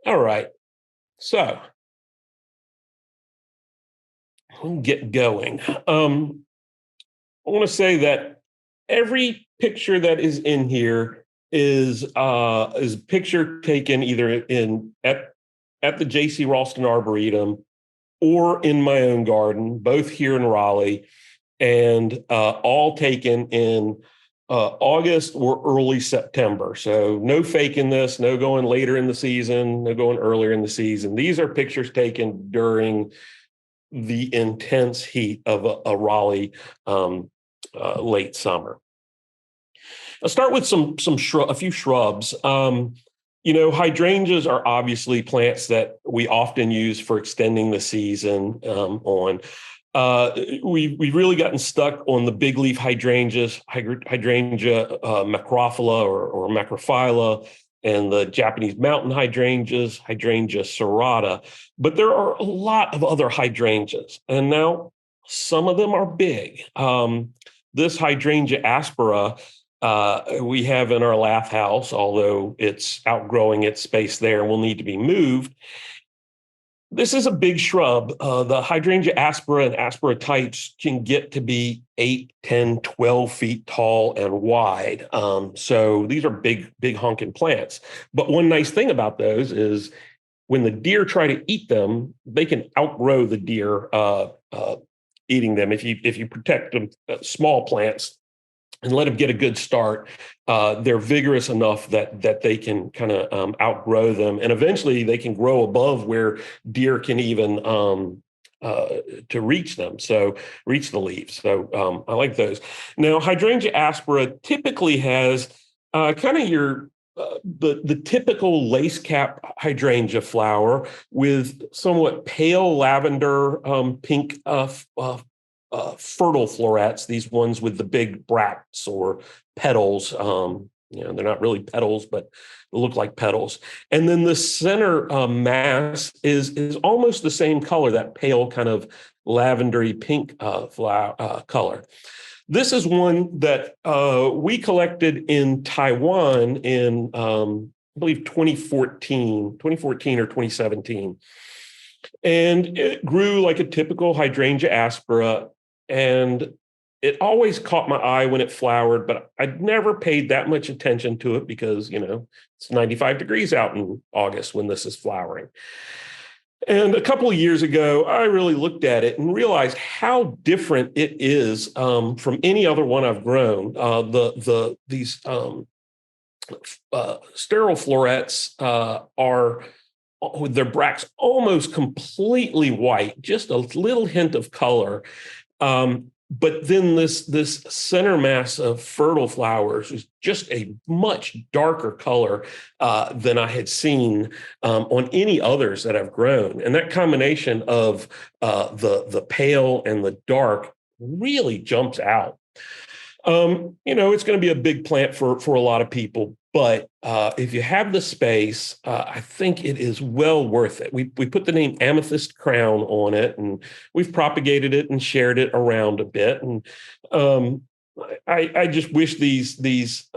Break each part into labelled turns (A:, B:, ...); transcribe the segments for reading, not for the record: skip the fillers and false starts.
A: All right. So we'll get going. I want to say that every picture that is in here is a picture taken either in at the JC Ralston Arboretum or in my own garden, both here in Raleigh, and all taken in August or early September. So no faking this, no going later in the season, no going earlier in the season. These are pictures taken during the intense heat of a Raleigh late summer. I'll start with a few shrubs. Hydrangeas are obviously plants that we often use for extending the season on. We've really gotten stuck on the big leaf hydrangeas, hydrangea macrophylla or macrophylla, and the Japanese mountain hydrangeas, Hydrangea serrata. But there are a lot of other hydrangeas, and now some of them are big. This Hydrangea aspera we have in our lath house, although it's outgrowing its space there and will need to be moved. This is a big shrub. The Hydrangea aspera and aspera types can get to be 8, 10, 12 feet tall and wide. So these are big honking plants. But one nice thing about those is when the deer try to eat them, they can outgrow the deer eating them. If you protect them, small plants, and let them get a good start, they're vigorous enough that they can kind of outgrow them, and eventually they can grow above where deer can even to reach them. So reach the leaves. So I like those. Now, Hydrangea aspera typically has kind of your the typical lace cap hydrangea flower with somewhat pale lavender pink fertile florets, these ones with the big bracts or petals. They're not really petals, but they look like petals. And then the center mass is almost the same color, that pale kind of lavendery pink flower color. This is one that we collected in Taiwan in, I believe, 2014 or 2017. And it grew like a typical Hydrangea aspera, and it always caught my eye when it flowered, but I'd never paid that much attention to it because, it's 95 degrees out in August when this is flowering. And a couple of years ago, I really looked at it and realized how different it is from any other one I've grown. These sterile florets are with their bracts almost completely white, just a little hint of color. But then this center mass of fertile flowers is just a much darker color than I had seen on any others that I've grown. And that combination of the pale and the dark really jumps out. It's going to be a big plant for a lot of people, but if you have the space, I think it is well worth it. We put the name Amethyst Crown on it, and we've propagated it and shared it around a bit. And I just wish these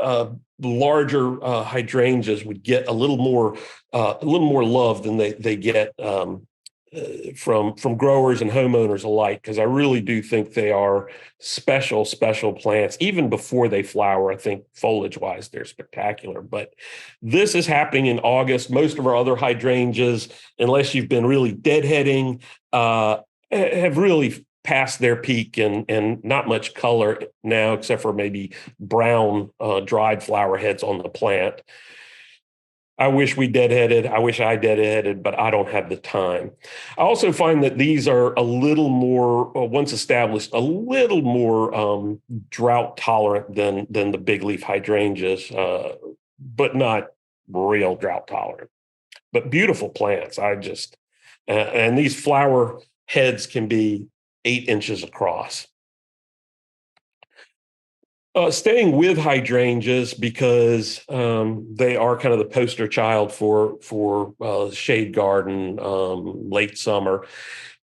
A: larger hydrangeas would get a little more love than they get from growers and homeowners alike, because I really do think they are special plants. Even before they flower, I think foliage-wise, they're spectacular. But this is happening in August. Most of our other hydrangeas, unless you've been really deadheading, have really past their peak and not much color now, except for maybe brown dried flower heads on the plant. I wish we deadheaded. I wish I deadheaded, but I don't have the time. I also find that these are a little more, once established, a little more drought tolerant than the big leaf hydrangeas, but not real drought tolerant. But beautiful plants. And these flower heads can be 8 inches across. Staying with hydrangeas, because they are kind of the poster child for shade garden late summer,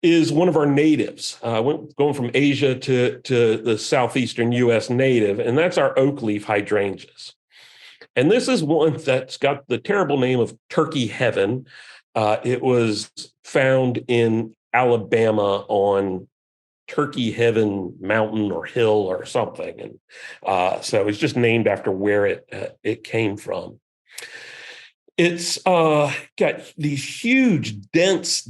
A: is one of our natives. Going from Asia to the southeastern U.S. native, and that's our oak leaf hydrangeas. And this is one that's got the terrible name of Turkey Heaven. It was found in Alabama on Turkey Heaven Mountain or hill or something. And so it's just named after where it came from. It's got these huge, dense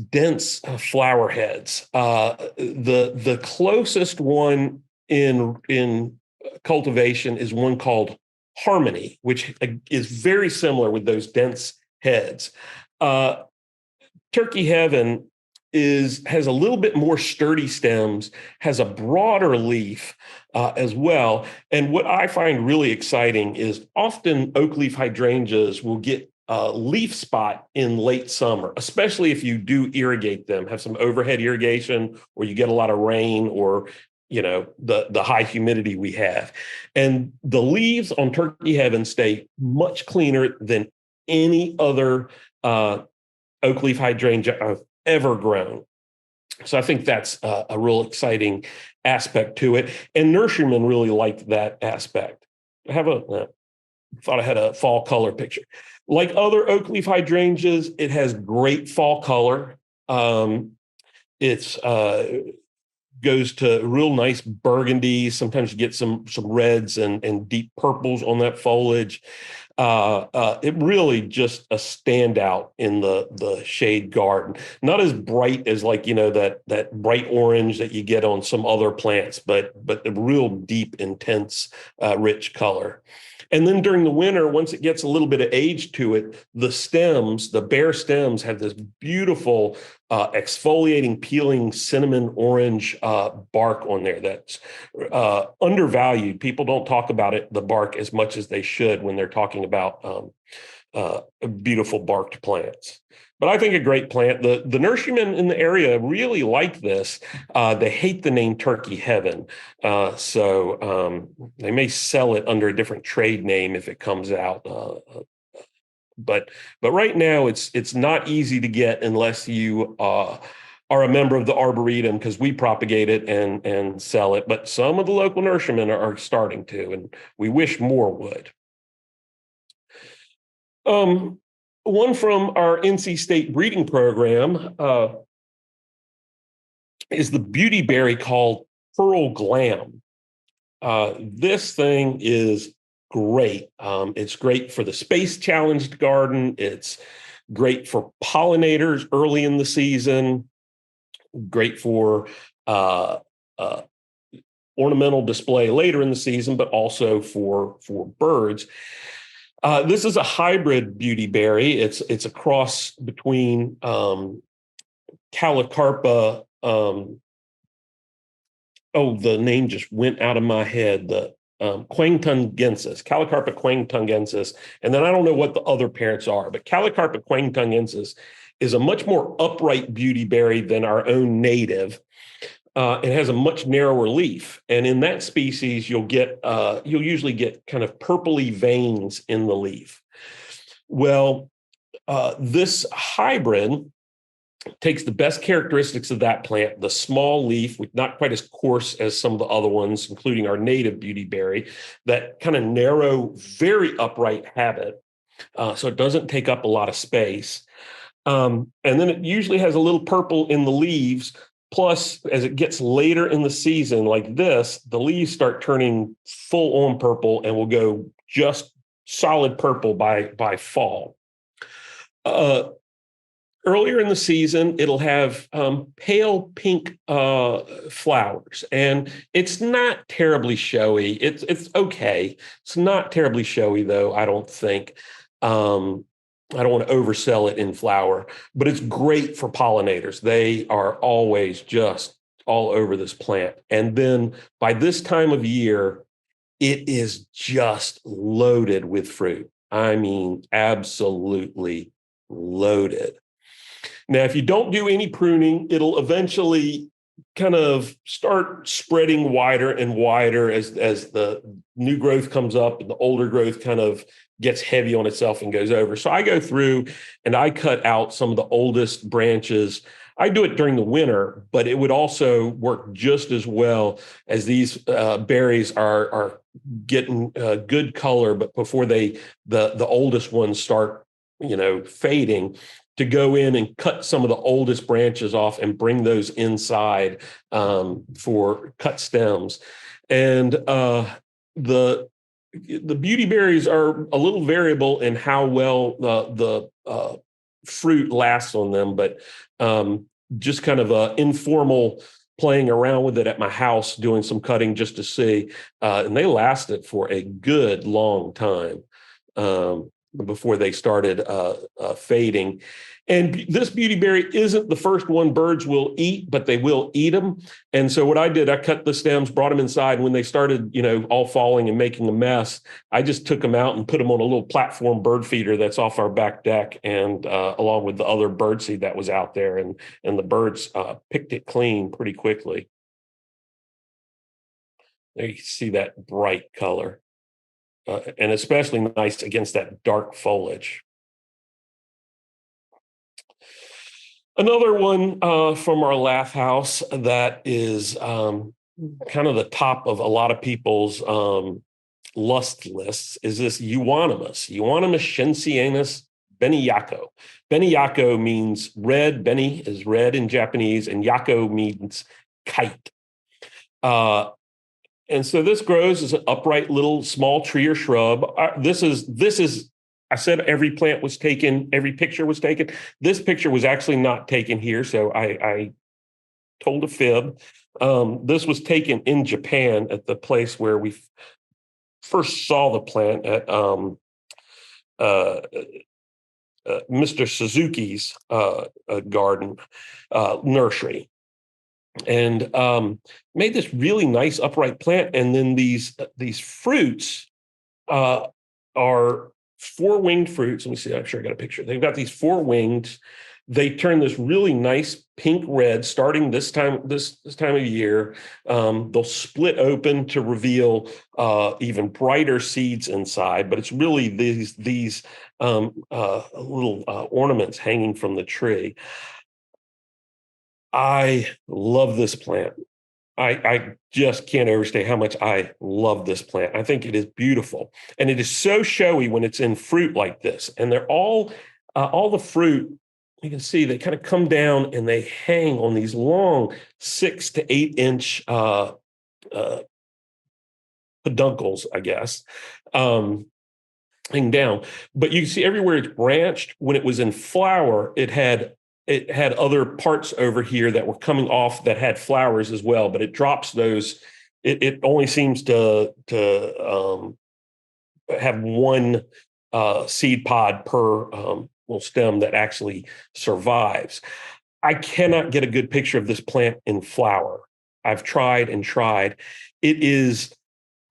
A: flower heads. The closest one in cultivation is one called Harmony, which is very similar with those dense heads. Turkey Heaven has a little bit more sturdy stems, has a broader leaf as well. And what I find really exciting is often oak leaf hydrangeas will get a leaf spot in late summer, especially if you do irrigate them, have some overhead irrigation, or you get a lot of rain, or the high humidity we have. And the leaves on Turkey Heaven stay much cleaner than any other oak leaf hydrangea I've ever grown. So I think that's a real exciting aspect to it. And nurserymen really liked that aspect. I thought I had a fall color picture. Like other oak leaf hydrangeas, it has great fall color. It's goes to real nice burgundy. Sometimes you get some reds and deep purples on that foliage. It really just a standout in the shade garden. Not as bright as that bright orange that you get on some other plants, but a real deep, intense, rich color. And then during the winter, once it gets a little bit of age to it, the bare stems have this beautiful exfoliating, peeling cinnamon orange bark on there that's undervalued. People don't talk about the bark as much as they should when they're talking about beautiful barked plants. But I think a great plant. The nurserymen in the area really like this. They hate the name Turkey Heaven. So they may sell it under a different trade name if it comes out. But right now it's not easy to get unless you are a member of the Arboretum, because we propagate it and sell it. But some of the local nurserymen are starting to, and we wish more would. One from our NC State breeding program is the Beautyberry called Pearl Glam. This thing is great. It's great for the space-challenged garden. It's great for pollinators early in the season. Great for ornamental display later in the season, but also for birds. This is a hybrid beautyberry. It's a cross between Calicarpa. The name just went out of my head. The Quangtungensis, Calicarpa quangtungensis, and then I don't know what the other parents are, but Calicarpa quangtungensis is a much more upright beautyberry than our own native. It has a much narrower leaf, and in that species, you'll usually get kind of purpley veins in the leaf. Well, this hybrid takes the best characteristics of that plant, the small leaf, with not quite as coarse as some of the other ones, including our native beautyberry, that kind of narrow, very upright habit, so it doesn't take up a lot of space. And then it usually has a little purple in the leaves. Plus, as it gets later in the season like this, the leaves start turning full on purple and will go just solid purple by fall. Earlier in the season, it'll have pale pink flowers, and it's not terribly showy. It's okay. It's not terribly showy, though, I don't think. I don't want to oversell it in flower, but it's great for pollinators. They are always just all over this plant. And then by this time of year, it is just loaded with fruit. I mean, absolutely loaded. Now, if you don't do any pruning, it'll eventually kind of start spreading wider and wider as the new growth comes up and the older growth kind of gets heavy on itself and goes over. So I go through and I cut out some of the oldest branches. I do it during the winter, but it would also work just as well as these berries are getting good color, but before the oldest ones start, fading, to go in and cut some of the oldest branches off and bring those inside for cut stems. And the beauty berries are a little variable in how well the fruit lasts on them, but just kind of a informal playing around with it at my house, doing some cutting just to see, and they lasted for a good long time before they started fading. And this beautyberry isn't the first one birds will eat, but they will eat them. And so what I did, I cut the stems, brought them inside. And when they started, all falling and making a mess, I just took them out and put them on a little platform bird feeder that's off our back deck, and along with the other bird seed that was out there, and the birds picked it clean pretty quickly. There you can see that bright color, and especially nice against that dark foliage. Another one from our laugh house that is kind of the top of a lot of people's lust lists is this Euonymus Shensianus Beniyako. Beniyako means red. Beni is red in Japanese, and yako means kite. And so this grows as an upright little small tree or shrub. This is. I said every plant was taken, every picture was taken. This picture was actually not taken here, so I told a fib. This was taken in Japan at the place where we first saw the plant at Mr. Suzuki's garden nursery, and made this really nice upright plant. And then these fruits are four-winged fruits. Let me see. I'm sure I got a picture. They've got these four wings. They turn this really nice pink red starting this time of year. They'll split open to reveal even brighter seeds inside. But it's really these little ornaments hanging from the tree. I love this plant. I just can't overstate how much I love this plant. I think it is beautiful, and it is so showy when it's in fruit like this. And they're all the fruit, you can see they kind of come down and they hang on these long 6 to 8 inch peduncles, I guess, hang down. But you can see everywhere it's branched. When it was in flower, it had other parts over here that were coming off that had flowers as well, but it drops those. It only seems to have one seed pod per little stem that actually survives. I cannot get a good picture of this plant in flower. I've tried and tried. It is,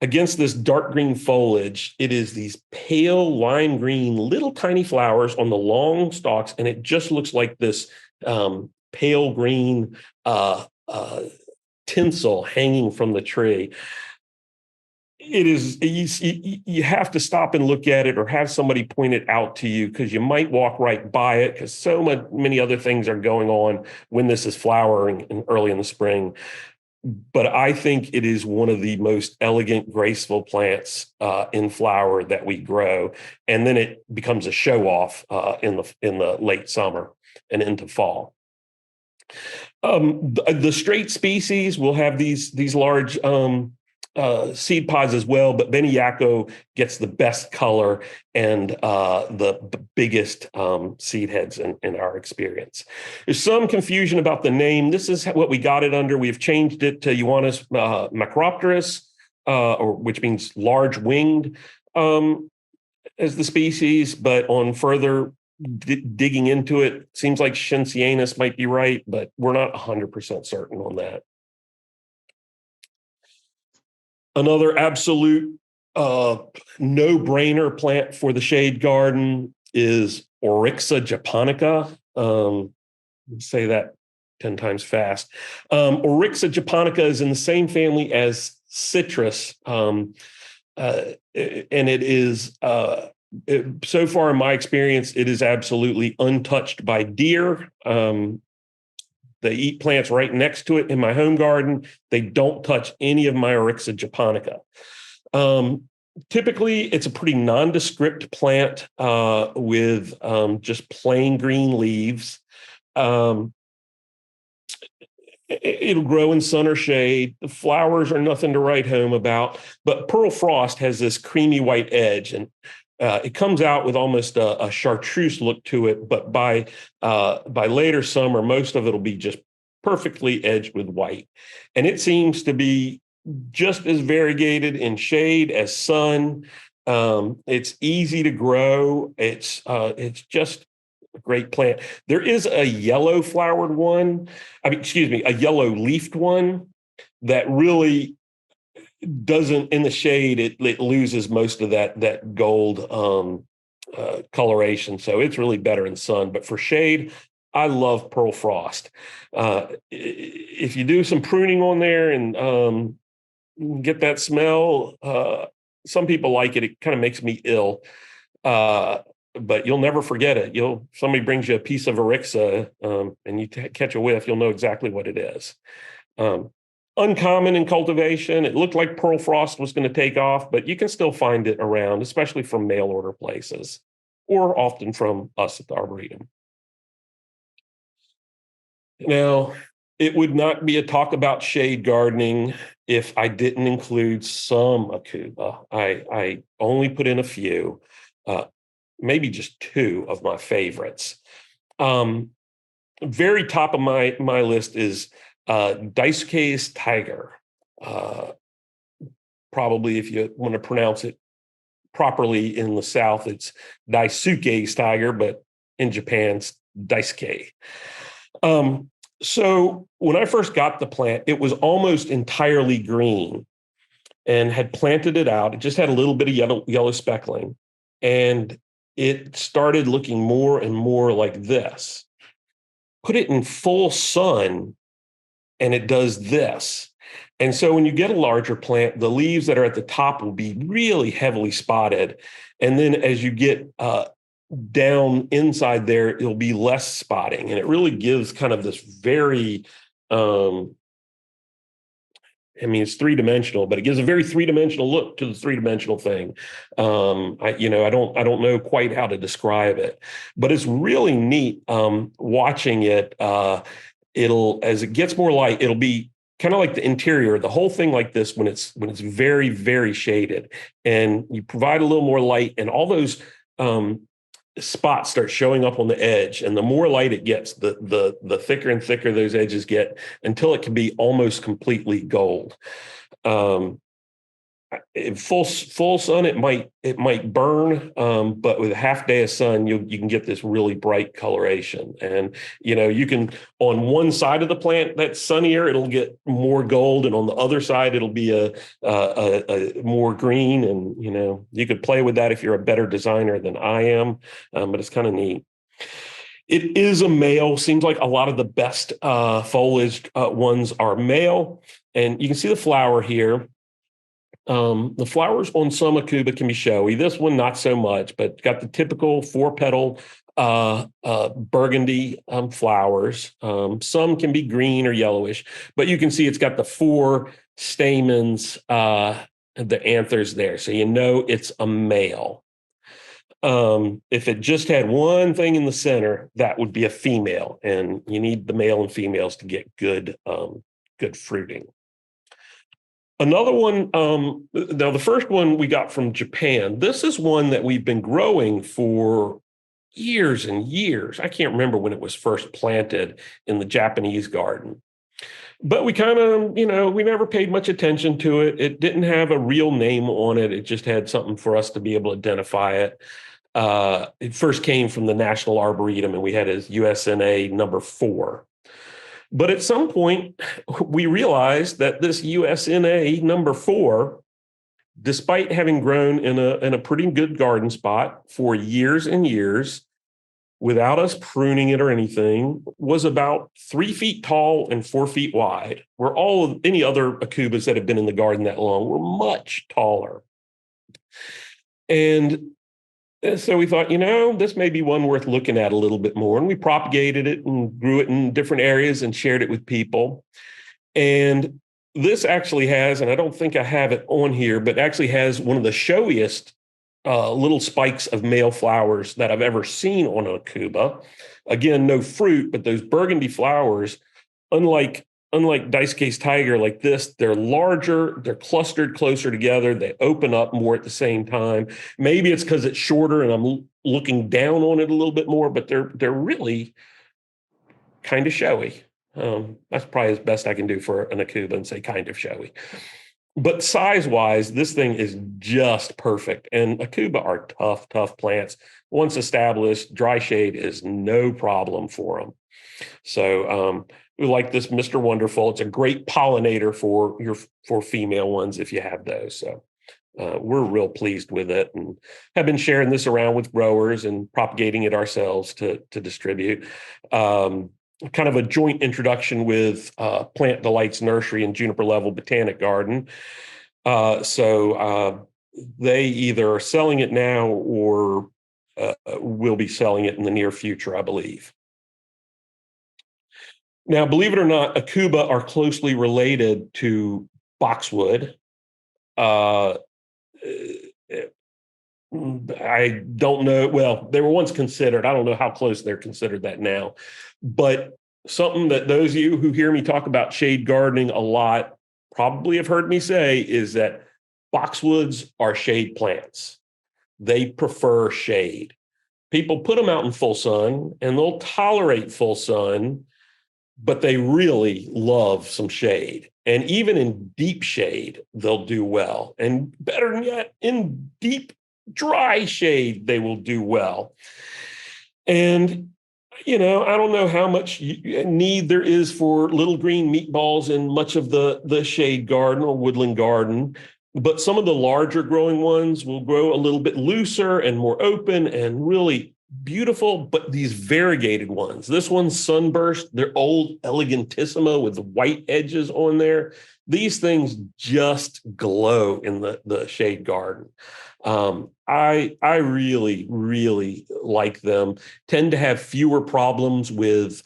A: against this dark green foliage, it is these pale lime green little tiny flowers on the long stalks, and it just looks like this pale green tinsel hanging from the tree. It is, you have to stop and look at it, or have somebody point it out to you, because you might walk right by it, because so many other things are going on when this is flowering early in the spring. But I think it is one of the most elegant, graceful plants in flower that we grow. And then it becomes a show off in the late summer and into fall. The straight species will have these large seed pods as well, but Beniyako gets the best color and the biggest seed heads in our experience. There's some confusion about the name. This is what we got it under. We've changed it to Euonymus macropterus, which means large winged, as the species, but on further digging into it, seems like Shensianus might be right, but we're not 100% certain on that. Another absolute no-brainer plant for the shade garden is Oryxa japonica. Say that 10 times fast. Oryxa japonica is in the same family as citrus, and it is, so far in my experience, it is absolutely untouched by deer. They eat plants right next to it in my home garden. They don't touch any of my Oryxa japonica. Typically, it's a pretty nondescript plant with just plain green leaves. It'll grow in sun or shade. The flowers are nothing to write home about, but Pearl Frost has this creamy white edge, and it comes out with almost a chartreuse look to it. But by later summer, most of it'll be just perfectly edged with white, and it seems to be just as variegated in shade as sun. It's easy to grow. It's just a great plant. There is a yellow flowered one. A yellow leafed one that really doesn't, in the shade, it loses most of that gold coloration. So it's really better in sun. But for shade, I love Pearl Frost. If you do some pruning on there and get that smell, some people like it. It kind of makes me ill. But you'll never forget it. Somebody brings you a piece of Oryxa and you catch a whiff, you'll know exactly what it is. Uncommon in cultivation. It looked like Pearl Frost was going to take off, but you can still find it around, especially from mail order places, or often from us at the Arboretum. Now, it would not be a talk about shade gardening if I didn't include some Akuba. I only put in a few. Maybe just two of my favorites. Very top of my list is Daisuke's Tiger. Probably, if you want to pronounce it properly in the South, it's Daisuke's Tiger, but in Japan, it's Daisuke. So when I first got the plant, it was almost entirely green and had planted it out. It just had a little bit of yellow speckling. And it started looking more and more like this. Put it in full sun, and it does this. And so when you get a larger plant, the leaves that are at the top will be really heavily spotted. And then as you get down inside there, it'll be less spotting. And it really gives kind of this very, it's three-dimensional, but it gives a very three-dimensional look to the three-dimensional thing. I don't know quite how to describe it, but it's really neat watching it. As it gets more light, it'll be kind of like the interior, the whole thing like this when it's very, very shaded, and you provide a little more light, and all those spots start showing up on the edge. And the more light it gets, the thicker and thicker those edges get until it can be almost completely gold. In full sun, it might burn, but with a half day of sun, you can get this really bright coloration. And you can, on one side of the plant that's sunnier, it'll get more gold, and on the other side, it'll be a more green. And you could play with that if you're a better designer than I am, but it's kind of neat. It is a male. Seems like a lot of the best foliaged ones are male, and you can see the flower here. The flowers on some Akuba can be showy. This one, not so much, but got the typical 4-petal burgundy flowers. Some can be green or yellowish, but you can see it's got the 4 stamens, the anthers there. So it's a male. If it just had one thing in the center, that would be a female, and you need the male and females to get good fruiting. Another one, now the first one we got from Japan. This is one that we've been growing for years and years. I can't remember when it was first planted in the Japanese garden. But we kind of, we never paid much attention to it. It didn't have a real name on it. It just had something for us to be able to identify it. It first came from the National Arboretum, and we had his USNA number 4. But at some point, we realized that this USNA number 4, despite having grown in a pretty good garden spot for years and years, without us pruning it or anything, was about 3 feet tall and 4 feet wide, where all of any other Akubas that have been in the garden that long were much taller. And And so we thought, this may be one worth looking at a little bit more. And we propagated it and grew it in different areas and shared it with people. And this actually has, and I don't think I have it on here, but actually has one of the showiest little spikes of male flowers that I've ever seen on a Cuba. Again, no fruit, but those burgundy flowers, unlike dice case tiger like this, they're larger, they're clustered closer together, they open up more at the same time. Maybe it's because it's shorter and I'm looking down on it a little bit more, but they're really kind of showy. That's probably as best I can do for an Acuba and say kind of showy. But size-wise, this thing is just perfect. And Acuba are tough plants. Once established, dry shade is no problem for them. So we like this Mr. Wonderful. It's a great pollinator for female ones if you have those. So we're real pleased with it and have been sharing this around with growers and propagating it ourselves to distribute. Kind of a joint introduction with Plant Delights Nursery and Juniper Level Botanic Garden. So they either are selling it now or will be selling it in the near future, I believe. Now, believe it or not, Acuba are closely related to boxwood. I don't know. Well, they were once considered. I don't know how close they're considered that now. But something that those of you who hear me talk about shade gardening a lot probably have heard me say is that boxwoods are shade plants. They prefer shade. People put them out in full sun and they'll tolerate full sun, but they really love some shade. And even in deep shade, they'll do well. And better yet, in deep, dry shade, they will do well. And, I don't know how much need there is for little green meatballs in much of the shade garden or woodland garden, but some of the larger growing ones will grow a little bit looser and more open and really beautiful, but these variegated ones. This one's Sunburst. They're old Elegantissima with the white edges on there. These things just glow in the shade garden. I really like them. Tend to have fewer problems with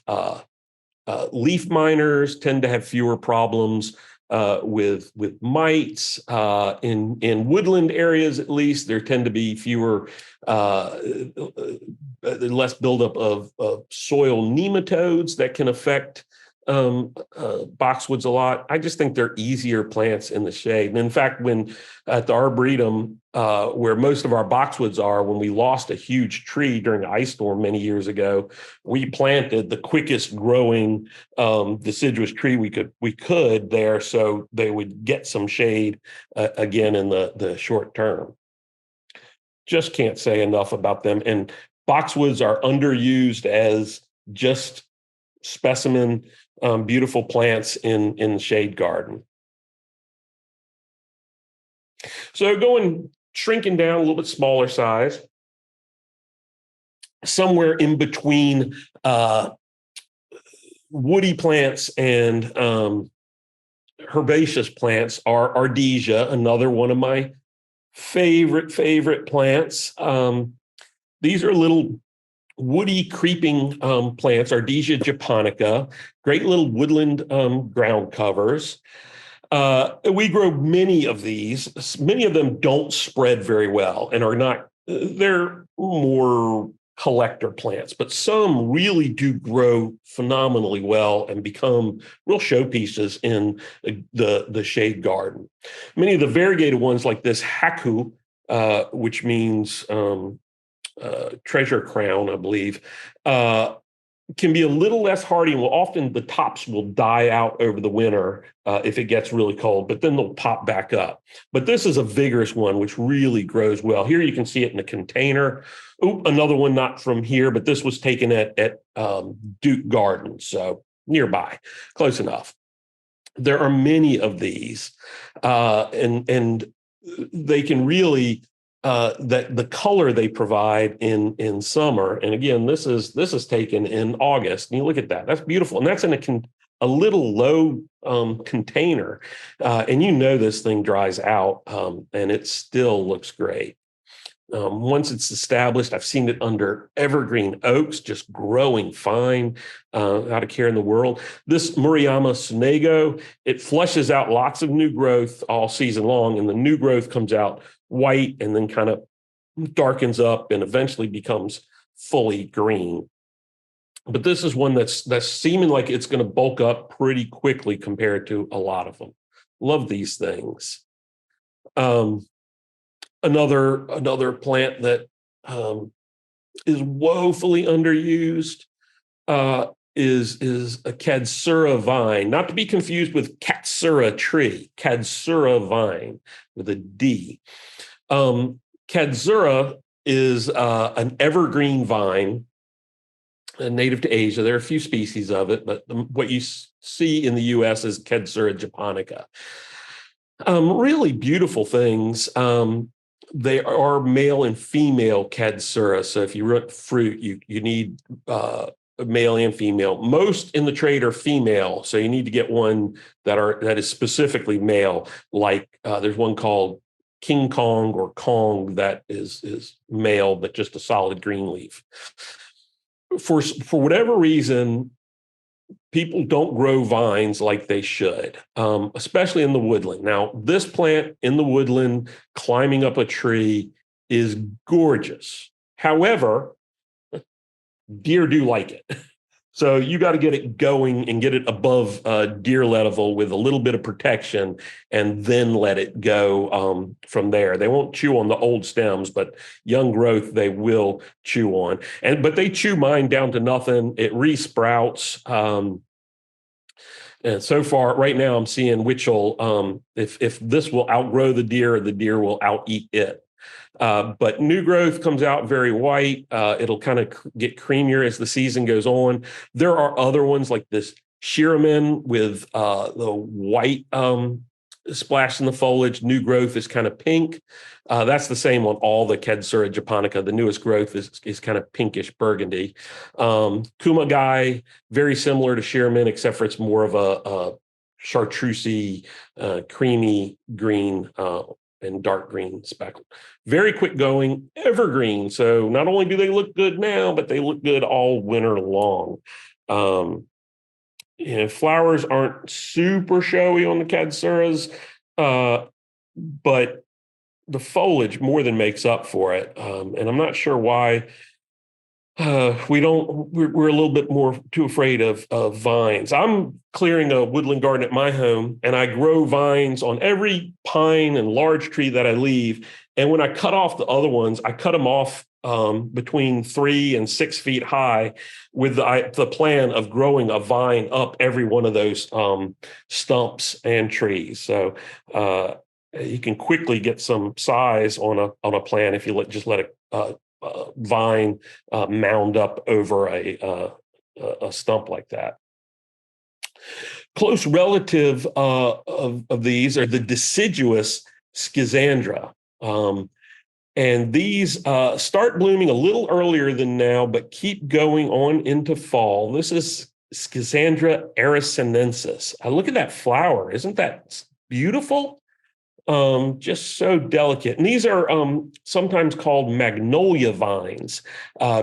A: leaf miners. Tend to have fewer problems with mites. In woodland areas, at least, there tend to be fewer, less buildup of soil nematodes that can affect boxwoods a lot. I just think they're easier plants in the shade. And in fact, when at the Arboretum, where most of our boxwoods are, when we lost a huge tree during an ice storm many years ago, we planted the quickest growing deciduous tree we could there, so they would get some shade again in the short term. Just can't say enough about them. And boxwoods are underused as just specimen beautiful plants in the shade garden. So shrinking down a little bit smaller size, somewhere in between woody plants and herbaceous plants are Ardisia, another one of my favorite plants. These are little woody creeping plants, Ardisia japonica, great little woodland ground covers. We grow many of these. Many of them don't spread very well and are not, they're more collector plants, but some really do grow phenomenally well and become real showpieces in the shade garden. Many of the variegated ones like this haku, which means treasure crown, I believe, can be a little less hardy. Well, often the tops will die out over the winter if it gets really cold, but then they'll pop back up. But this is a vigorous one, which really grows well. Here you can see it in a container. Oh, another one not from here, but this was taken at Duke Gardens, so nearby, close enough. There are many of these, and they can really that the color they provide in summer. And again, this is taken in August. And you look at that; that's beautiful, and that's in a little low container, and this thing dries out, and it still looks great. Once it's established, I've seen it under evergreen oaks, just growing fine, out of care in the world. This Murayama Sonego, it flushes out lots of new growth all season long, and the new growth comes out white and then kind of darkens up and eventually becomes fully green. But this is one that's seeming like it's going to bulk up pretty quickly compared to a lot of them. Love these things. Another plant that is woefully underused is a Katsura vine, not to be confused with Katsura tree. Katsura vine with a D. Katsura is an evergreen vine, native to Asia. There are a few species of it, but what you see in the U.S. is Katsura japonica. Really beautiful things. They are male and female Katsura. So if you want fruit, you need male and female. Most in the trade are female, so you need to get one that is specifically male. Like there's one called King Kong or Kong that is male, but just a solid green leaf. For whatever reason, people don't grow vines like they should, especially in the woodland. Now, this plant in the woodland, climbing up a tree, is gorgeous. However, deer do like it. So you got to get it going and get it above deer level with a little bit of protection, and then let it go from there. They won't chew on the old stems, but young growth they will chew on. But they chew mine down to nothing. It resprouts. And so far, right now, I'm seeing which will, if this will outgrow the deer will out-eat it. But new growth comes out very white. It'll kind of get creamier as the season goes on. There are other ones like this Shiraman with the white splash in the foliage. New growth is kind of pink. That's the same on all the Katsura japonica. The newest growth is kind of pinkish burgundy. Kumagai, very similar to Shiraman, except for it's more of a chartreusey, creamy green and dark green speckled. Very quick going, evergreen. So not only do they look good now, but they look good all winter long. Flowers aren't super showy on the Katsuras, but the foliage more than makes up for it. And I'm not sure why we're a little bit more too afraid of vines. I'm clearing a woodland garden at my home, and I grow vines on every pine and large tree that I leave. And when I cut off the other ones, I cut them off between 3 and 6 feet high, with the plan of growing a vine up every one of those stumps and trees. So you can quickly get some size on a plant if you just let it vine mound up over a stump like that. Close relative of these are the deciduous schizandra. And these start blooming a little earlier than now, but keep going on into fall. This is Schizandra ericinensis. Look at that flower. Isn't that beautiful? Just so delicate. And these are sometimes called magnolia vines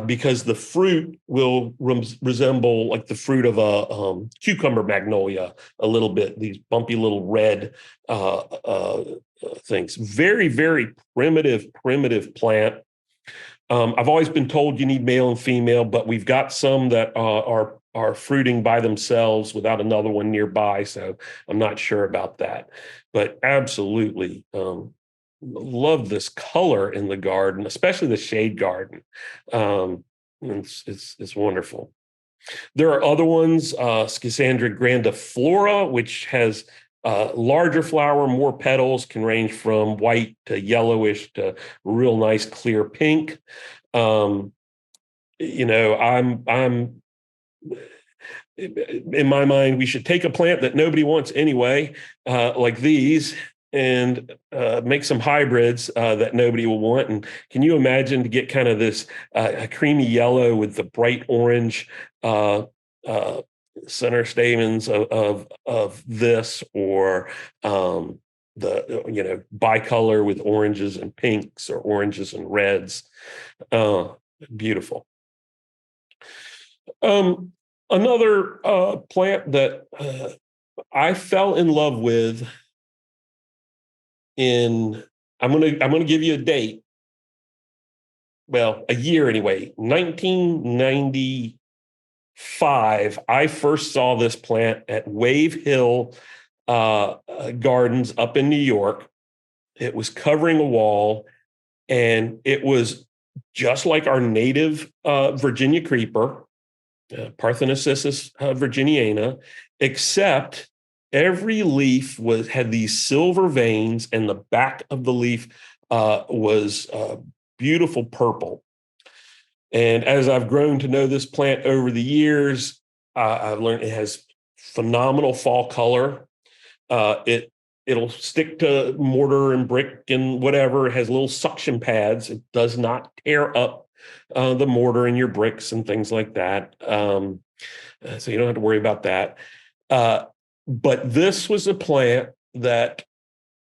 A: because the fruit will resemble like the fruit of a cucumber magnolia a little bit, these bumpy little red things. Very, very primitive plant. I've always been told you need male and female, but we've got some that are fruiting by themselves without another one nearby, so I'm not sure about that. But absolutely love this color in the garden, especially the shade garden. It's wonderful. There are other ones, Schizandra grandiflora, which has larger flower, more petals, can range from white to yellowish to real nice clear pink. I'm in my mind, we should take a plant that nobody wants anyway, like these, and make some hybrids that nobody will want. And can you imagine to get kind of this creamy yellow with the bright orange center stamens of this, or bicolor with oranges and pinks or oranges and reds. Beautiful. Another plant that I fell in love with I'm gonna give you a date. Well, a year anyway. 1995. I first saw this plant at Wave Hill Gardens up in New York. It was covering a wall, and it was just like our native Virginia creeper, Parthenocissus virginiana, except every leaf had these silver veins, and the back of the leaf was beautiful purple. And as I've grown to know this plant over the years, I've learned it has phenomenal fall color. It'll stick to mortar and brick and whatever. It has little suction pads. It does not tear up the mortar in your bricks and things like that. So you don't have to worry about that. But this was a plant that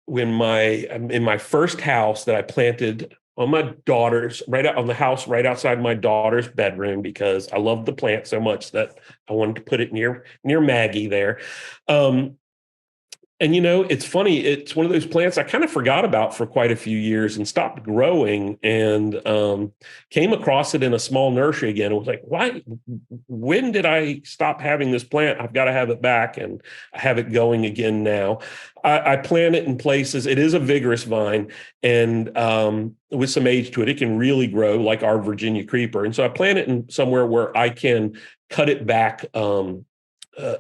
A: in my first house that I planted on my daughter's, right out on the house right outside my daughter's bedroom, because I loved the plant so much that I wanted to put it near Maggie there. And it's funny, it's one of those plants I kind of forgot about for quite a few years and stopped growing, and came across it in a small nursery again. It was like, why? When did I stop having this plant? I've got to have it back, and I have it going again now. I plant it in places. It is a vigorous vine, and with some age to it, it can really grow like our Virginia creeper. And so I plant it in somewhere where I can cut it back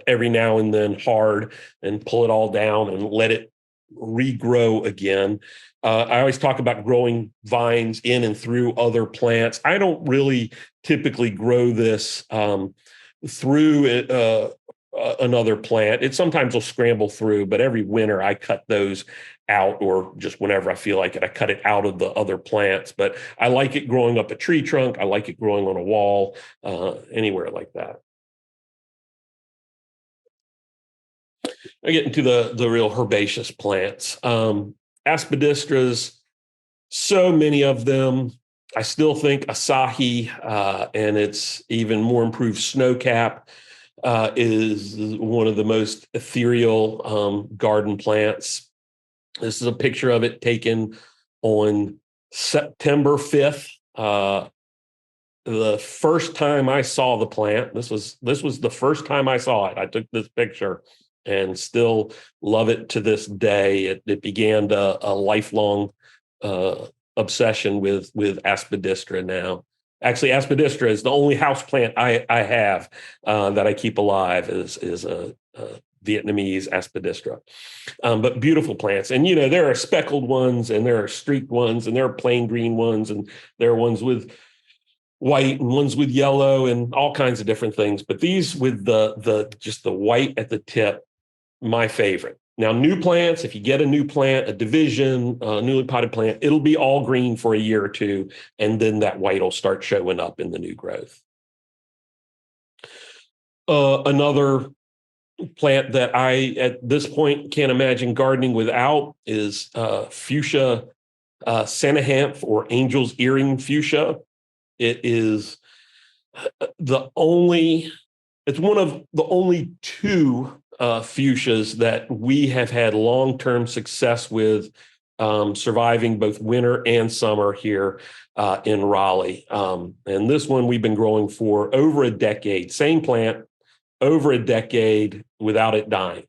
A: every now and then hard and pull it all down and let it regrow again. I always talk about growing vines in and through other plants. I don't really typically grow this through another plant. It sometimes will scramble through, but every winter I cut those out, or just whenever I feel like it, I cut it out of the other plants. But I like it growing up a tree trunk. I like it growing on a wall, anywhere like that. I get into the real herbaceous plants. Aspidistras, so many of them. I still think Asahi and its even more improved snowcap is one of the most ethereal garden plants. This is a picture of it taken on September 5th. The first time I saw the plant, this was the first time I saw it. I took this picture and still love it to this day. It began a lifelong obsession with Aspidistra now. Actually, Aspidistra is the only house plant I have that I keep alive is a Vietnamese Aspidistra. But beautiful plants. And, there are speckled ones, and there are streaked ones, and there are plain green ones, and there are ones with white and ones with yellow and all kinds of different things. But these with just the white at the tip, my favorite. Now, new plants, if you get a new plant, a division, a newly potted plant, it'll be all green for a year or two, and then that white will start showing up in the new growth. Another plant that I, at this point, can't imagine gardening without is fuchsia Sanahanth, or angel's earring fuchsia. It is it's one of the only two fuchsias that we have had long-term success with, surviving both winter and summer here in Raleigh. And this one we've been growing for over a decade, same plant, over a decade without it dying.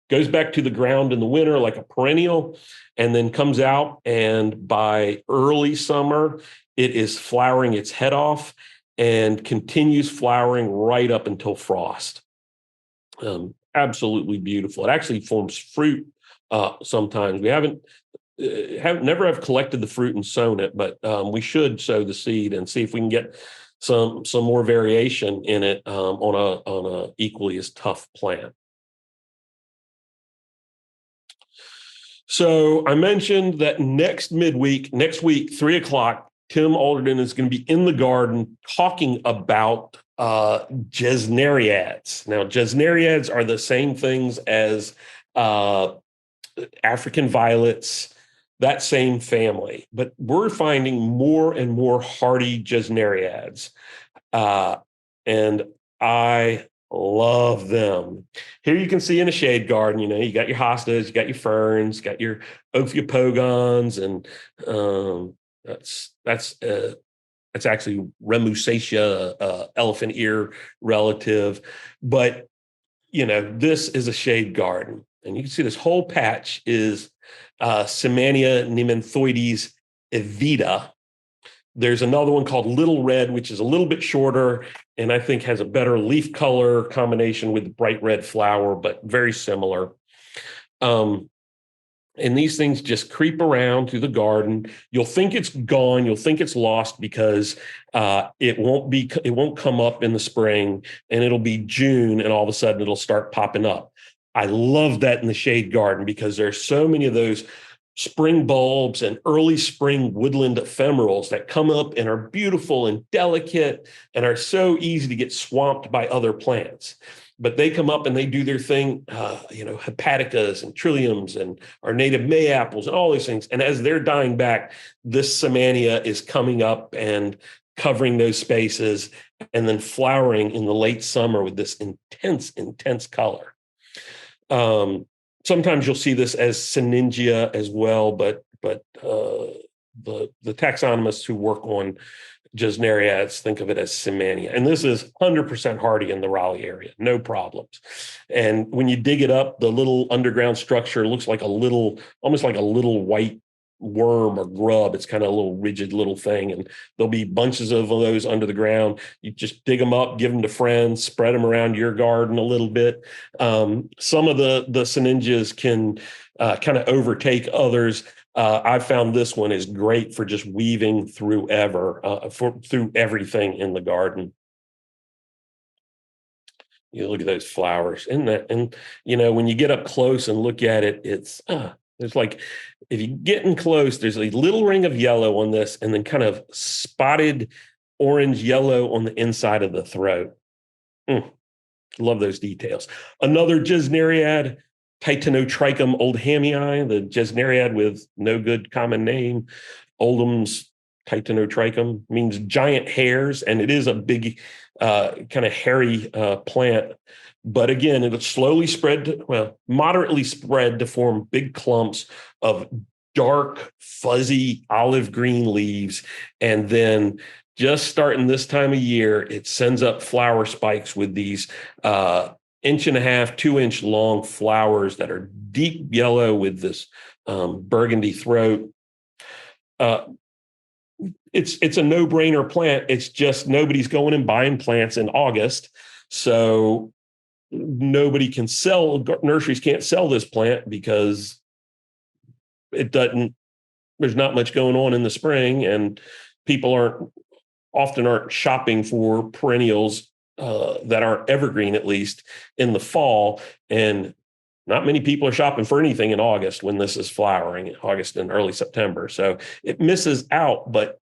A: Goes back to the ground in the winter like a perennial, and then comes out, and by early summer, it is flowering its head off and continues flowering right up until frost. Absolutely beautiful. It actually forms fruit sometimes. We never have collected the fruit and sown it, but we should sow the seed and see if we can get some more variation in it on a equally as tough plant. So I mentioned that next week, 3:00, Tim Alderton is going to be in the garden talking about Gesneriads. Now, Gesneriads are the same things as African violets, that same family. But we're finding more and more hardy Gesneriads. And I love them. Here you can see in a shade garden, you got your hostas, you got your ferns, got your ophiopogons, and that's actually Remusatia, elephant ear relative. But this is a shade garden, and you can see this whole patch is Semania nemanthoides evita. There's another one called Little Red, which is a little bit shorter and I think has a better leaf color combination with bright red flower, but very similar. And these things just creep around through the garden. You'll think it's gone. You'll think it's lost because it won't come up in the spring, and it'll be June, and all of a sudden it'll start popping up. I love that in the shade garden because there's so many of those spring bulbs and early spring woodland ephemerals that come up and are beautiful and delicate and are so easy to get swamped by other plants. But they come up and they do their thing, hepaticas and trilliums and our native Mayapples and all these things. And as they're dying back, this Semania is coming up and covering those spaces and then flowering in the late summer with this intense, intense color. Sometimes you'll see this as Syningia as well, but the taxonomists who work on Gesneriads think of it as Semania. And this is 100% hardy in the Raleigh area, no problems. And when you dig it up, the little underground structure looks like almost like a little white worm or grub. It's kind of a little rigid little thing. And there'll be bunches of those under the ground. You just dig them up, give them to friends, spread them around your garden a little bit. Some of the Syningias can kind of overtake others. I found this one is great for just weaving through everything in the garden. You look at those flowers and when you get up close and look at it, there's like, if you get in close, there's a little ring of yellow on this and then kind of spotted orange yellow on the inside of the throat. Love those details. Another Gesneriad, Titanotrichum oldhamii, the Gesneriad with no good common name. Oldham's Titanotrichum means giant hairs, and it is a big kind of hairy plant. But again, it'll slowly moderately spread to form big clumps of dark, fuzzy olive green leaves. And then just starting this time of year, it sends up flower spikes with these 1.5 inch, 2 inch long flowers that are deep yellow with this burgundy throat. It's a no-brainer plant. It's just nobody's going and buying plants in August. So nurseries can't sell this plant because there's not much going on in the spring, and people aren't shopping for perennials that aren't evergreen, at least in the fall. And not many people are shopping for anything in August when this is flowering, August and early September. So it misses out, but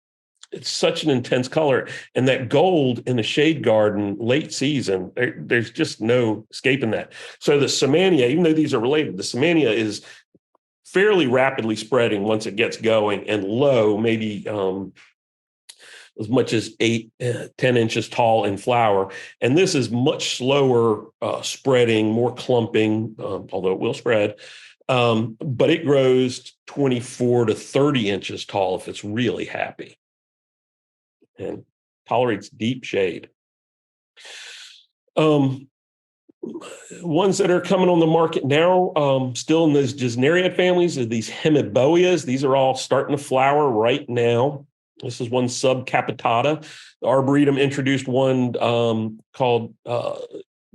A: it's such an intense color. And that gold in the shade garden late season, there's just no escaping that. So the Semania, even though these are related, the Semania is fairly rapidly spreading once it gets going, and low, maybe as much as 10 inches tall in flower. And this is much slower spreading, more clumping, although it will spread. But it grows 24 to 30 inches tall if it's really happy, and tolerates deep shade. Ones that are coming on the market now, still in those Gesneriad families, are these hemiboeas. These are all starting to flower right now. This is one subcapitata. The Arboretum introduced one called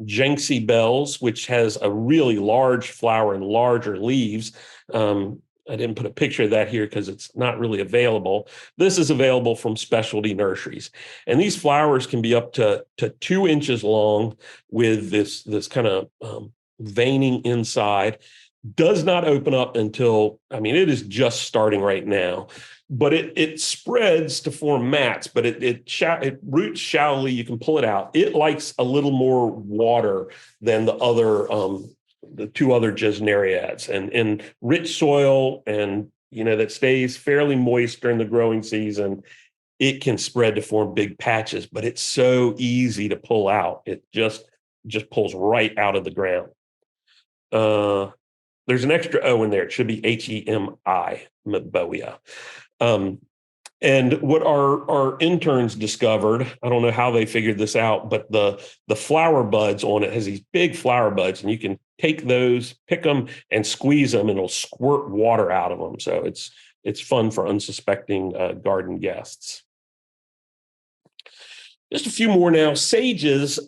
A: Jenksy Bells, which has a really large flower and larger leaves. I didn't put a picture of that here because it's not really available. This is available from specialty nurseries. And these flowers can be up to 2 inches long with this kind of veining inside. Does not open up until, it is just starting right now. But it spreads to form mats, but it roots shallowly. You can pull it out. It likes a little more water than the other the two other Gesneriads, and in rich soil and that stays fairly moist during the growing season, it can spread to form big patches, but it's so easy to pull out. It just pulls right out of the ground. There's an extra O in there. It should be Hemi, Meboia. And what our interns discovered, I don't know how they figured this out, but the flower buds on it has these big flower buds, and you can take those, pick them, and squeeze them, and it'll squirt water out of them. So it's fun for unsuspecting garden guests. Just a few more now. Sages,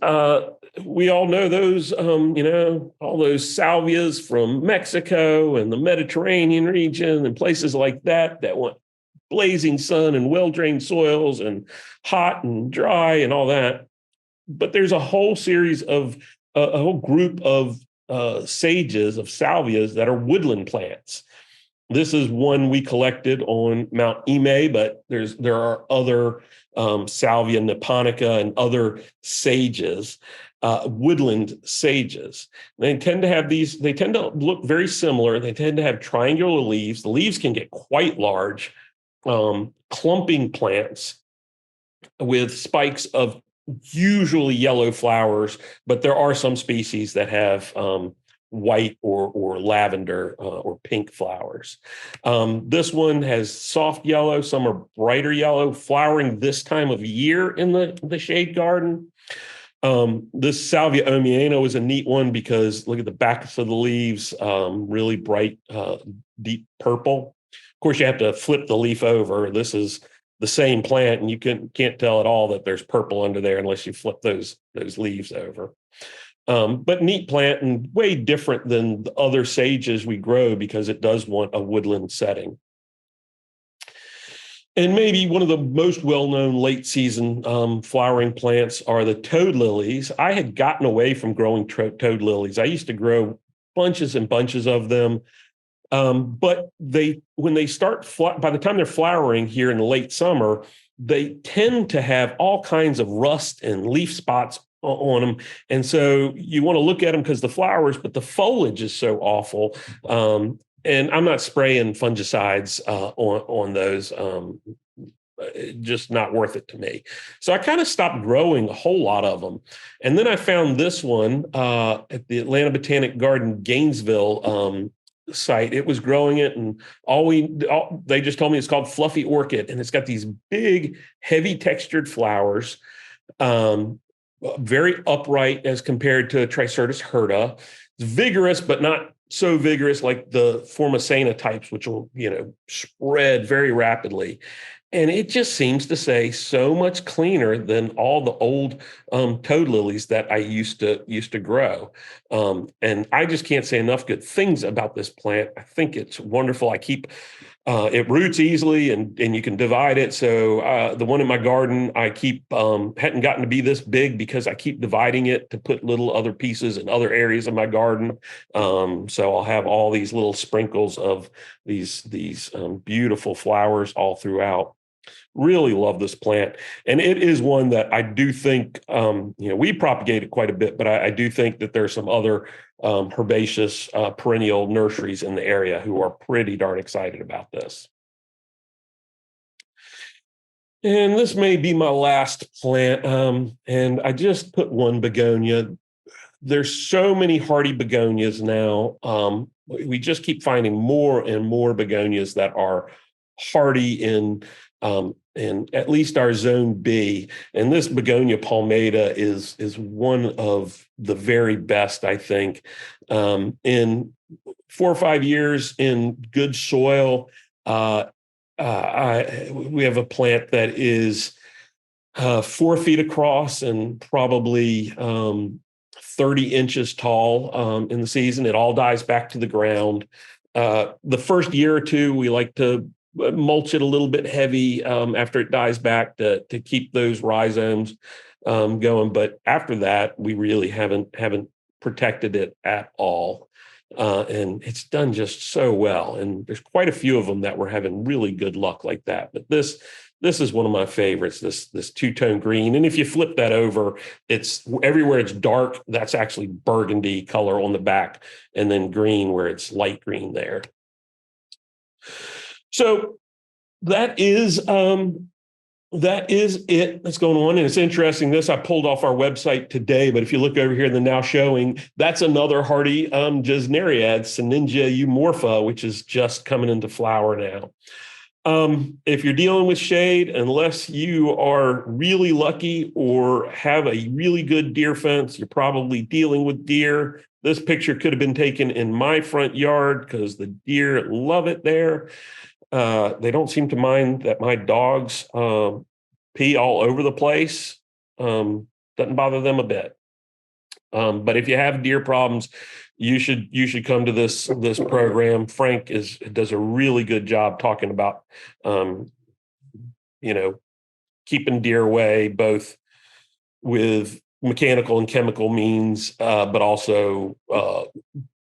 A: we all know those, all those salvias from Mexico and the Mediterranean region and places like that want blazing sun and well-drained soils and hot and dry and all that. But there's a whole series of, a whole group of sages, of salvias that are woodland plants. This is one we collected on Mount Ime, but there are other Salvia niponica and other sages, woodland sages. They tend to look very similar. They tend to have triangular leaves. The leaves can get quite large, clumping plants with spikes of usually yellow flowers, but there are some species that have white or lavender or pink flowers. This one has soft yellow, some are brighter yellow, flowering this time of year in the shade garden. This Salvia omiana was a neat one because look at the backs of the leaves, really bright, deep purple. Of course, you have to flip the leaf over. This is the same plant, and you can't tell at all that there's purple under there unless you flip those leaves over. But neat plant and way different than the other sages we grow because it does want a woodland setting. And maybe one of the most well-known late season flowering plants are the toad lilies. I had gotten away from growing toad lilies. I used to grow bunches and bunches of them. But when they start, by the time they're flowering here in the late summer, they tend to have all kinds of rust and leaf spots on them. And so you want to look at them because the flowers, but the foliage is so awful. And I'm not spraying fungicides on those. Just not worth it to me. So I kind of stopped growing a whole lot of them. And then I found this one at the Atlanta Botanic Garden, Gainesville site. It was growing it, and they just told me it's called Fluffy Orchid, and it's got these big, heavy textured flowers, very upright as compared to Triceratops hirta. It's vigorous, but not so vigorous like the Formicena types, which will spread very rapidly. And it just seems to say so much cleaner than all the old toad lilies that I used to grow. And I just can't say enough good things about this plant. I think it's wonderful. It roots easily and you can divide it. So the one in my garden, I hadn't gotten to be this big because I keep dividing it to put little other pieces in other areas of my garden. So I'll have all these little sprinkles of these beautiful flowers all throughout. Really love this plant. And it is one that I do think, we propagate it quite a bit, but I do think that there's some other herbaceous perennial nurseries in the area who are pretty darn excited about this. And this may be my last plant. And I just put one begonia. There's so many hardy begonias now. We just keep finding more and more begonias that are hardy in at least our zone B. And this begonia palmata is one of the very best, I think. In 4 or 5 years in good soil, we have a plant that is 4 feet across and probably 30 inches tall in the season. It all dies back to the ground. The first year or two, we like to mulch it a little bit heavy after it dies back to keep those rhizomes going. But after that, we really haven't protected it at all. And it's done just so well. And there's quite a few of them that were having really good luck like that. But this This is one of my favorites, this two-tone green. And if you flip that over, it's everywhere it's dark, that's actually burgundy color on the back, and then green where it's light green there. So that is it that's going on. And it's interesting, this I pulled off our website today, but if you look over here in the now showing, that's another hardy Gesneriad, Sinningia eumorpha, which is just coming into flower now. If you're dealing with shade, unless you are really lucky or have a really good deer fence, you're probably dealing with deer. This picture could have been taken in my front yard because the deer love it there. They don't seem to mind that my dogs pee all over the place. Doesn't bother them a bit. But if you have deer problems, you should come to this program. Frank does a really good job talking about keeping deer away, both with mechanical and chemical means, but also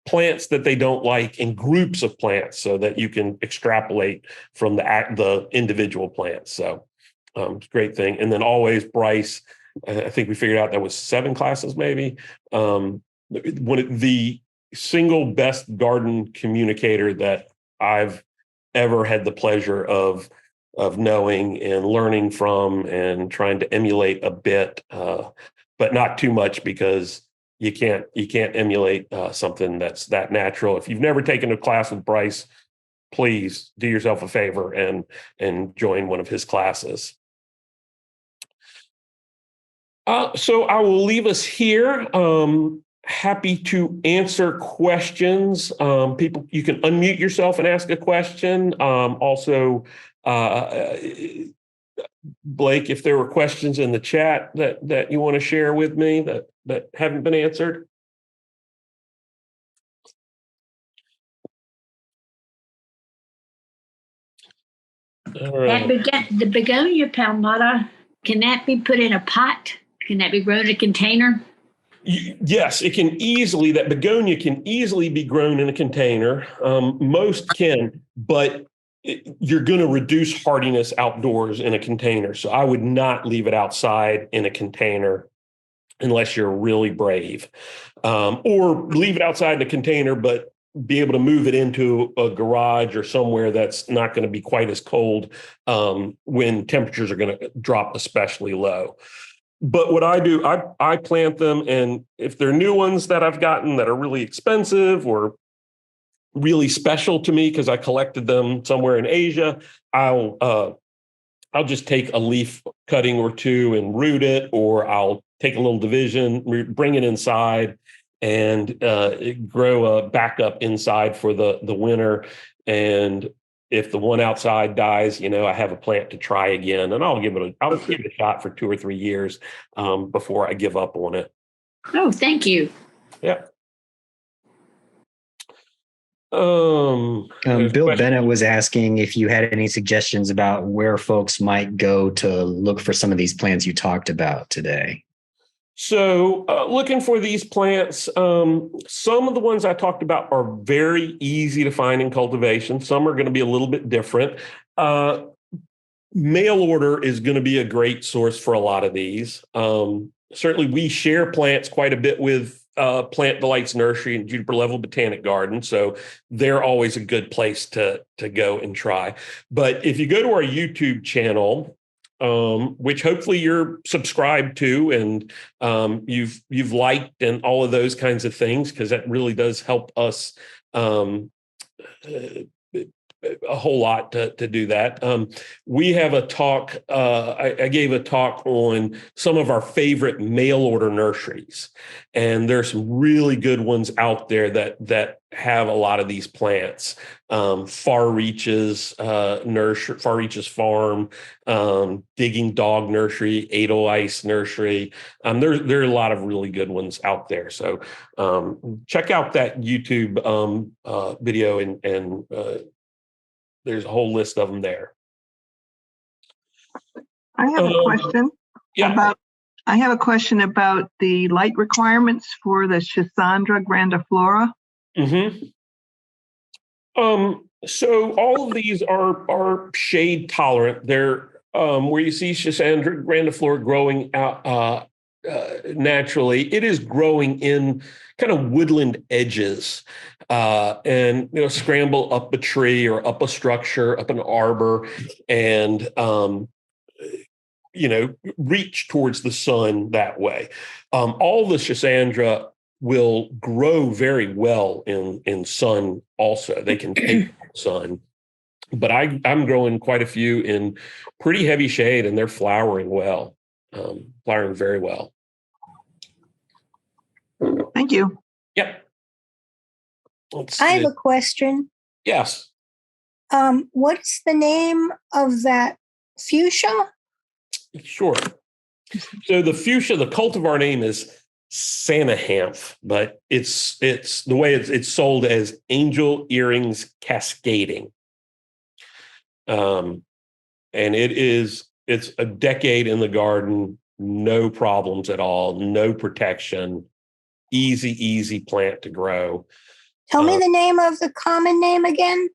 A: plants that they don't like in groups of plants, so that you can extrapolate from the individual plants. So it's a great thing. And then always Bryce. I think we figured out that was 7 classes, maybe. The single best garden communicator that I've ever had the pleasure of knowing and learning from and trying to emulate a bit, but not too much, because you can't emulate something that's that natural. If you've never taken a class with Bryce, please do yourself a favor and join one of his classes. So I will leave us here. Happy to answer questions. People, you can unmute yourself and ask a question. Also, Blake, if there were questions in the chat that you want to share with me that haven't been answered. All right.
B: The begonia palmata, can that be put in a pot? Can that be grown in a container?
A: Yes, it can easily. That begonia can easily be grown in a container. Most can, but you're going to reduce hardiness outdoors in a container. So I would not leave it outside in a container unless you're really brave, or leave it outside in a container, but be able to move it into a garage or somewhere that's not going to be quite as cold when temperatures are going to drop especially low. But what I do, I plant them, and if they're new ones that I've gotten that are really expensive or really special to me because I collected them somewhere in Asia, I'll just take a leaf cutting or two and root it, or I'll take a little division, bring it inside, and grow a backup inside for the winter. And if the one outside dies, I have a plant to try again, and I'll give it a shot for 2 or 3 years before I give up on it.
B: Oh, thank you.
A: Yeah.
C: Bill Bennett was asking if you had any suggestions about where folks might go to look for some of these plants you talked about today.
A: So looking for these plants, some of the ones I talked about are very easy to find in cultivation. Some are going to be a little bit different. Mail order is going to be a great source for a lot of these. Certainly, we share plants quite a bit with Plant Delights Nursery and Juniper Level Botanic Garden, so they're always a good place to go and try. But if you go to our YouTube channel, which hopefully you're subscribed to and you've liked and all of those kinds of things, because that really does help us a whole lot to do that. We have a talk. I gave a talk on some of our favorite mail order nurseries, and there's some really good ones out there that have a lot of these plants. Far Reaches Nursery, Far Reaches Farm, Digging Dog Nursery, Edelweiss Nursery. There are a lot of really good ones out there. So check out that YouTube video and there's a whole list of them there.
D: I have a question.
A: Yeah.
D: I have a question about the light requirements for the Schisandra grandiflora.
A: Mm-hmm. So all of these are shade tolerant. They're where you see Schisandra grandiflora growing out naturally, it is growing in kind of woodland edges, and scramble up a tree or up a structure, up an arbor, and reach towards the sun that way. All the Schisandra will grow very well in sun also. They can take sun. But I'm growing quite a few in pretty heavy shade, and they're flowering well, flowering very well.
D: Thank you.
A: Yep.
E: I have a question.
A: Yes.
E: What's the name of that fuchsia?
A: Sure. So the fuchsia, the cultivar name is Sanahanth, but it's the way it's sold as Angel Earrings Cascading. And it's a decade in the garden, no problems at all, no protection, easy plant to grow.
E: Tell me the name of the common name again.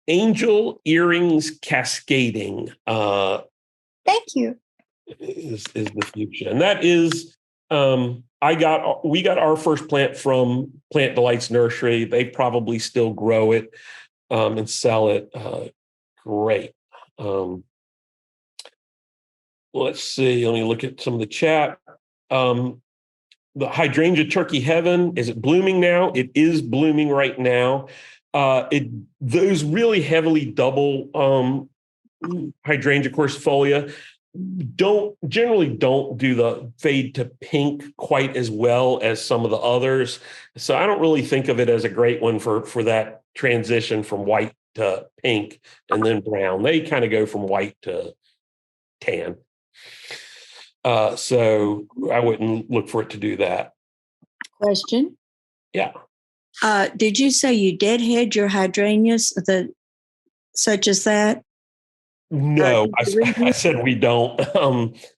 A: Angel Earrings Cascading.
E: Thank you.
A: Is the fuchsia, and that is we got our first plant from Plant Delights Nursery. They probably still grow it and sell it. Great. Let's see. Let me look at some of the chat. The hydrangea Turkey Heaven, is it blooming now? It is blooming right now. Those really heavily double hydrangea quercifolia generally don't do the fade to pink quite as well as some of the others. So I don't really think of it as a great one for that transition from white to pink and then brown. They kind of go from white to tan. So I wouldn't look for it to do that.
F: Question.
A: Yeah.
F: Did you say you deadhead your hydrangeas, such as that?
A: No, I said we don't.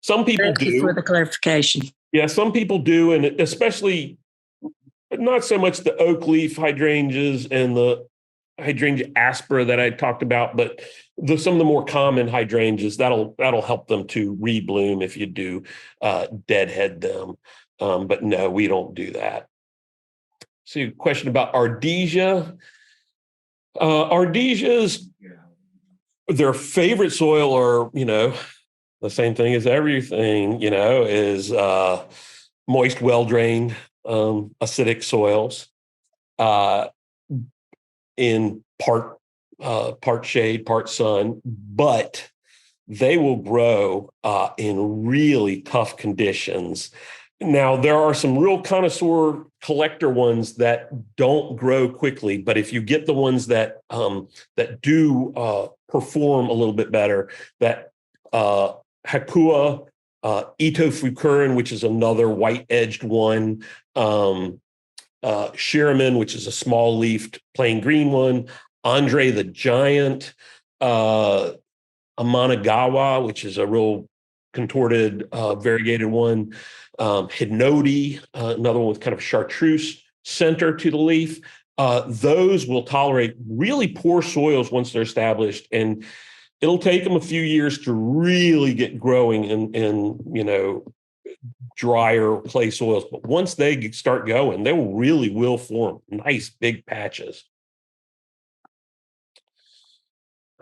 A: Some people
F: Thank
A: do.
F: you for the clarification.
A: Yeah, some people do, and especially not so much the oak leaf hydrangeas and the hydrangea aspera that I talked about, but some of the more common hydrangeas, that'll help them to rebloom if you do deadhead them. But no, we don't do that. So, a question about Ardisia. Ardisias, their favorite soil are, the same thing as everything, is moist, well-drained, acidic soils in part shade, part sun, but they will grow in really tough conditions. Now, there are some real connoisseur collector ones that don't grow quickly, but if you get the ones that do perform a little bit better, that Hakua, Ito Fukurin, which is another white-edged one, Shiraman, which is a small-leafed plain green one, Andre the Giant, Amanagawa, which is a real contorted, variegated one, Hinodi, another one with kind of chartreuse center to the leaf. Those will tolerate really poor soils once they're established, and it'll take them a few years to really get growing in drier clay soils. But once they start going, they will form nice big patches.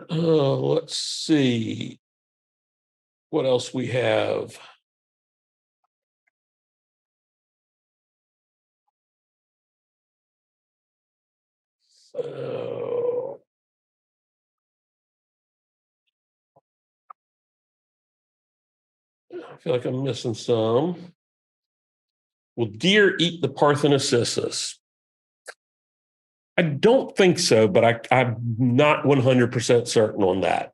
A: Let's see what else we have. So, I feel like I'm missing some. Will deer eat the Parthenocissus? I don't think so, but I'm not 100% certain on that.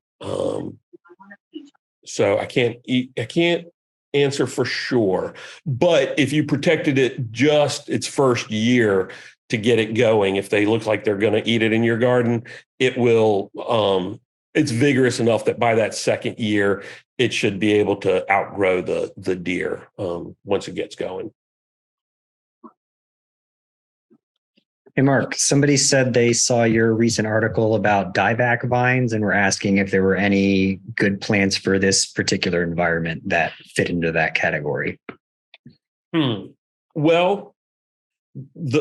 A: So I can't answer for sure. But if you protected it just its first year to get it going, if they look like they're going to eat it in your garden, it will. It's vigorous enough that by that second year, it should be able to outgrow the deer once it gets going.
C: Hey, Mark, somebody said they saw your recent article about dieback vines and were asking if there were any good plants for this particular environment that fit into that category.
A: Well,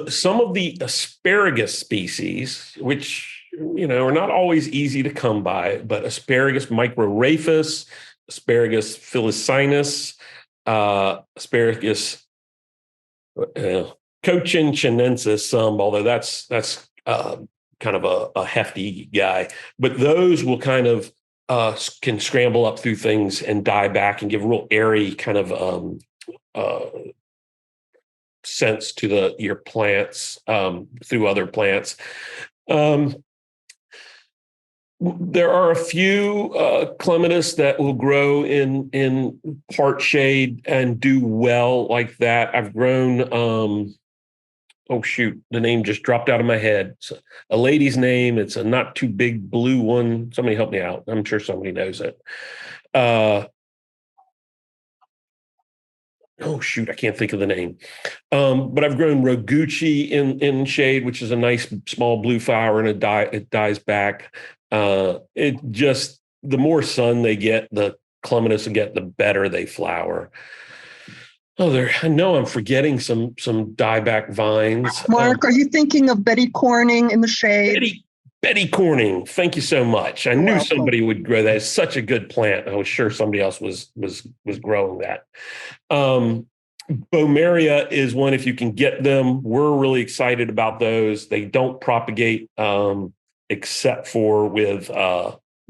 A: some of the asparagus species, which, are not always easy to come by, but asparagus microraphe, asparagus philicinus, asparagus Cochinchinensis, although that's kind of a hefty guy, but those will kind of can scramble up through things and die back and give a real airy kind of sense to your plants through other plants. There are a few clematis that will grow in part shade and do well like that. I've grown. Oh shoot, the name just dropped out of my head. It's a lady's name. It's a not too big blue one. Somebody help me out. I'm sure somebody knows it. Oh shoot, I can't think of the name. But I've grown Roguchi in shade, which is a nice small blue flower, and it dies back. It just, the more sun they get, the clematis get, the better they flower. I know I'm forgetting some dieback vines.
G: Mark, are you thinking of Betty Corning in the shade?
A: Betty Corning, thank you so much. I knew
G: welcome.
A: somebody would grow that. It's such a good plant. I was sure somebody else was growing that. Bomeria is one, if you can get them. We're really excited about those. They don't propagate except for with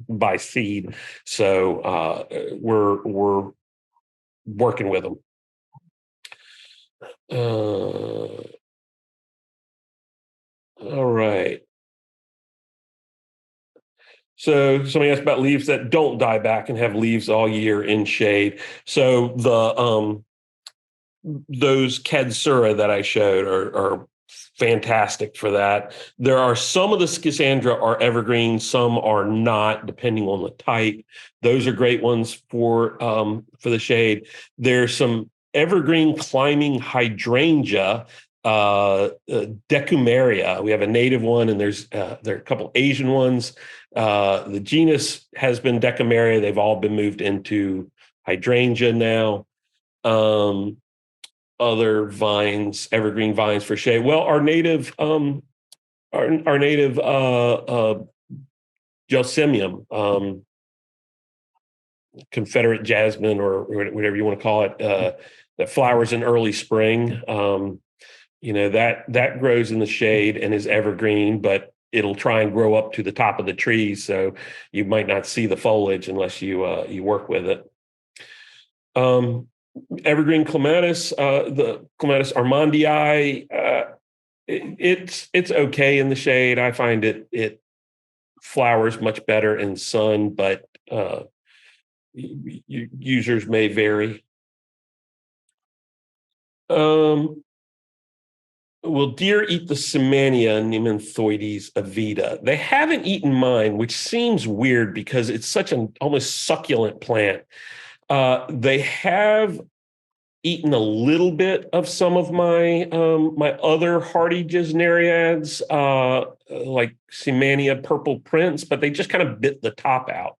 A: by seed. So we're working with them. All right. So somebody asked about leaves that don't die back and have leaves all year in shade. So those Cadsura that I showed are fantastic for that. There are some of the Schisandra are evergreen, some are not, depending on the type. Those are great ones for the shade. There's some evergreen climbing hydrangea, Decumaria. We have a native one, and there are a couple Asian ones. The genus has been Decumaria. They've all been moved into hydrangea now. Other vines, evergreen vines for shade. Well, our native Gelsemium, Confederate jasmine, or whatever you want to call it, that flowers in early spring. That grows in the shade and is evergreen, but it'll try and grow up to the top of the trees, so you might not see the foliage unless you work with it. Evergreen clematis, the Clematis armandii, it's okay in the shade. I find it flowers much better in sun, but users may vary. Will deer eat the Semania Nemanthoides avida? They haven't eaten mine, which seems weird because it's such an almost succulent plant. They have eaten a little bit of some of my my other hardy Gesneriads, like Semania Purple Prince, but they just kind of bit the top out.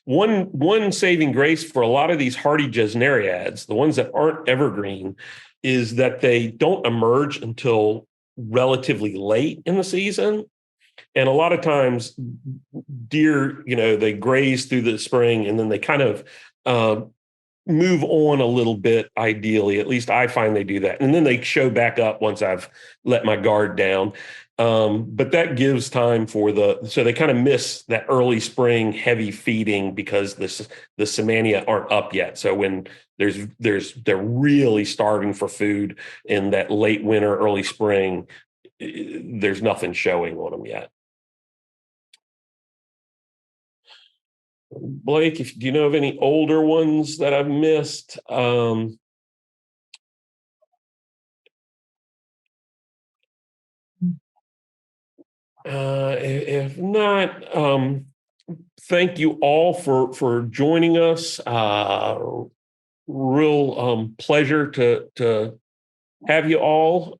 A: One saving grace for a lot of these hardy Gesneriads, the ones that aren't evergreen, is that they don't emerge until relatively late in the season. And a lot of times deer, they graze through the spring and then they kind of move on a little bit, ideally. At least I find they do that. And then they show back up once I've let my guard down. But that gives time so they kind of miss that early spring heavy feeding because the Semania aren't up yet. So when they're really starving for food in that late winter, early spring, there's nothing showing on them yet. Blake, do you know of any older ones that I've missed? If not, thank you all for joining us. Real pleasure to have you all.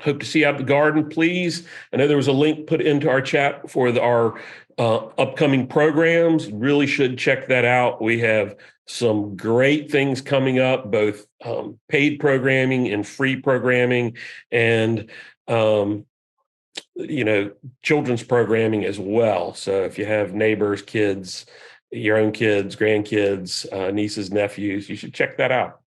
A: hope to see you out in the garden, please. I know there was a link put into our chat for our upcoming programs. Really should check that out. We have some great things coming up, both paid programming and free programming, and children's programming as well. So if you have neighbors, kids, your own kids, grandkids, nieces, nephews, you should check that out.